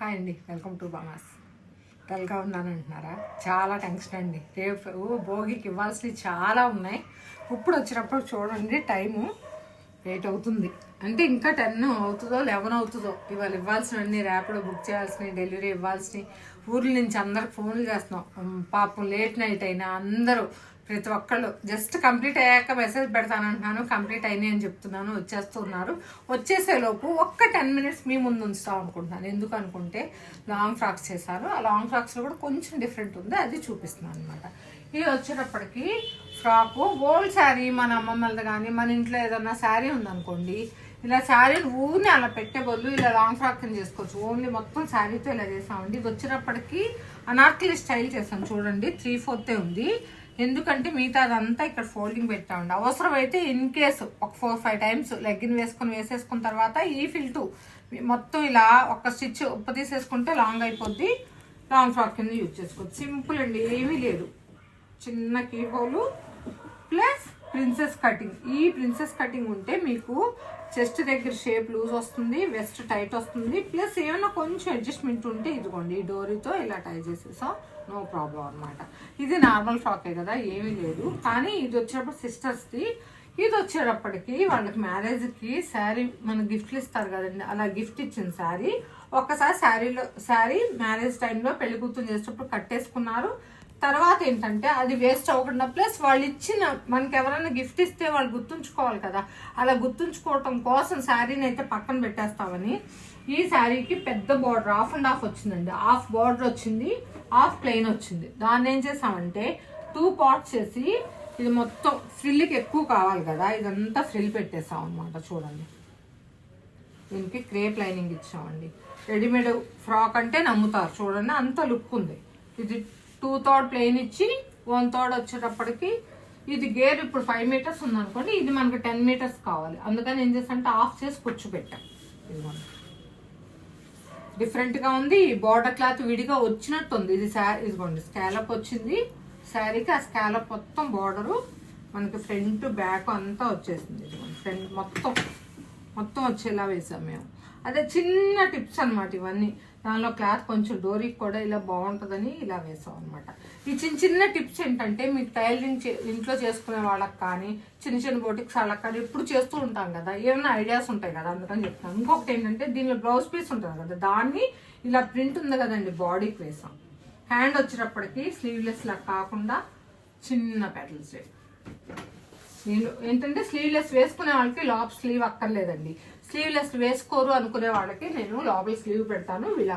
Hi అండి, welcome to బామాస్. డల్గా ఉన్నాను అంటున్నారా? చాలా టెన్షన్ అండి. రేపు భోగికి ఇవ్వాల్సినవి చాలా ఉన్నాయి. ఇప్పుడు వచ్చినప్పుడు చూడండి, టైము 8 అవుతుంది. అంటే ఇంకా 10 అవుతుందో 11 అవుతుందో. ఇవాళ ఇవ్వాల్సినవన్నీ, ర్యాపిడో బుక్ చేయాల్సినవి, డెలివరీ ఇవ్వాల్సినవి, ఊర్ల నుంచి అందరికి ఫోన్లు చేస్తున్నాం. పాపం లేట్ నైట్ అయినా అందరూ ప్రతి ఒక్కళ్ళు జస్ట్ కంప్లీట్ అయ్యాక మెసేజ్ పెడతానంటున్నాను, కంప్లీట్ అయినాయి అని చెప్తున్నాను. వచ్చేస్తున్నారు. వచ్చేసేలోపు ఒక్క 10 మినిట్స్ మీ ముందు ఉంచుతాం అనుకుంటున్నాను. ఎందుకు అనుకుంటే లాంగ్ ఫ్రాక్స్ చేశారు. ఆ లాంగ్ ఫ్రాక్స్లో కూడా కొంచెం డిఫరెంట్ ఉంది, అది చూపిస్తున్నాను అనమాట. ఇది వచ్చేటప్పటికి ఫ్రాకు ఓల్డ్ శారీ, మన అమ్మమ్మలది కానీ మన ఇంట్లో ఏదన్నా శారీ ఉందనుకోండి, ఇలా శారీని ఊరిని అలా పెట్టే బదులు ఇలా లాంగ్ ఫ్రాక్ కింద చేసుకోవచ్చు. ఓన్లీ మొత్తం శారీతో ఇలా చేసామండి. ఇది వచ్చేటప్పటికి అనార్కలి స్టైల్ చేసాం. చూడండి, 3/4 ఉంది. ఎందుకంటే మిగతా అదంతా ఇక్కడ ఫోల్డింగ్ పెట్టామండి. అవసరమైతే ఇన్ కేసు ఒక 4-5 టైమ్స్ లెగ్గిన్ వేసేసుకున్న తర్వాత ఈ ఫిల్టు మొత్తం ఇలా ఒక స్టిచ్ ఉప్ప తీసేసుకుంటే లాంగ్ అయిపోద్ది. లాంగ్ ఫ్రాక్ కింద యూజ్ చేసుకోవచ్చు. సింపుల్ అండి, ఏమీ లేదు. చిన్న key hole plus princess cutting. ఈ ప్రిన్సెస్ కటింగ్ ఉంటే మీకు చెస్ట్ దగ్గర షేప్ లూజ్ వస్తుంది, వెస్ట్ టైట్ వస్తుంది. ప్లస్ ఏమైనా కొంచెం అడ్జస్ట్మెంట్ ఉంటే ఇదిగోండి, ఈ డోరీతో ఇలా టై చేసేసాం, నో ప్రాబ్లం అనమాట. ఇది నార్మల్ ఫ్రాకే కదా, ఏమీ లేదు. కానీ ఇది వచ్చేటప్పుడు సిస్టర్స్ది. ఇది వచ్చేటప్పటికి వాళ్ళకి మ్యారేజ్కి శారీ మన గిఫ్ట్లు ఇస్తారు కదండి, అలా గిఫ్ట్ ఇచ్చిన శారీ. ఒక్కసారి శారీ మ్యారేజ్ టైంలో పెళ్లి కూతురు చేసేటప్పుడు కట్టేసుకున్నారు. తర్వాత ఏంటంటే అది వేస్ట్ అవ్వకుండా, ప్లస్ వాళ్ళు ఇచ్చిన మనకి ఎవరైనా గిఫ్ట్ ఇస్తే వాళ్ళు గుర్తుంచుకోవాలి కదా, అలా గుర్తుంచుకోవటం కోసం శారీని అయితే పక్కన పెట్టేస్తామని ఈ శారీకి పెద్ద బార్డర్ 1/2 వచ్చిందండి. 1/2 బార్డర్ వచ్చింది, 1/2 ప్లెయిన్ వచ్చింది. దాన్ని ఏం చేసామంటే 2 పార్ట్స్ చేసి, ఇది మొత్తం ఫ్రిల్కి ఎక్కువ కావాలి కదా, ఇదంతా ఫ్రిల్ పెట్టేసాం అనమాట. చూడండి, దీనికి క్రేప్ లైనింగ్ ఇచ్చామండి. రెడీమేడ్ ఫ్రాక్ అంటే నమ్ముతారు, చూడండి అంత లుక్ ఉంది. ఇది 2/3 ప్లెయిన్ ఇచ్చి 1/3 వచ్చేటప్పటికి ఇది గేర్ ఇప్పుడు 5 మీటర్స్ ఉందనుకోండి, ఇది మనకు 10 మీటర్స్ కావాలి. అందుకని ఏం చేస్తానంటే ఆఫ్ చేసి కూర్చోబెట్టాం. ఇదిగోండి, డిఫరెంట్గా ఉంది. బార్డర్ క్లాత్ విడిగా వచ్చినట్టు ఉంది. ఇది ఇదిగోండి, స్కాలప్ వచ్చింది శారీకి. ఆ స్కాలప్ మొత్తం బార్డరు మనకి ఫ్రంట్ బ్యాక్ అంతా వచ్చేసింది. ఇదిగోండి, ఫ్రంట్ మొత్తం వచ్చేలా వేసాం మేము. అదే చిన్న టిప్స్ అనమాట ఇవన్నీ. దానిలో క్లాత్ కొంచెం డోరీకి కూడా ఇలా బాగుంటుందని ఇలా వేసాం అనమాట. ఈ చిన్న టిప్స్ ఏంటంటే మీకు టైలరింగ్ ఇంట్లో చేసుకునే వాళ్ళకి కానీ, చిన్న బోటిక్స్ వాళ్ళకి కానీ ఎప్పుడు చేస్తూ ఉంటాం కదా, ఏమైనా ఐడియాస్ ఉంటాయి కదా, అందుకని చెప్తాను. ఇంకొకటి ఏంటంటే దీనిలో బ్లౌజ్ పీస్ ఉంటుంది కదా, దాన్ని ఇలా ప్రింట్ ఉంది కదండి, బాడీకి వేసాం. హ్యాండ్ వచ్చేటప్పటికి స్లీవ్లెస్ లా కాకుండా చిన్న పెటల్స్. నేను ఏంటంటే స్లీవ్లెస్ వేసుకునే వాళ్ళకి లోపల స్లీవ్ అక్కర్లేదండి. స్లీవ్లెస్ వేసుకోరు అనుకునే వాళ్ళకి నేను లోపల స్లీవ్ పెడతాను. ఇలా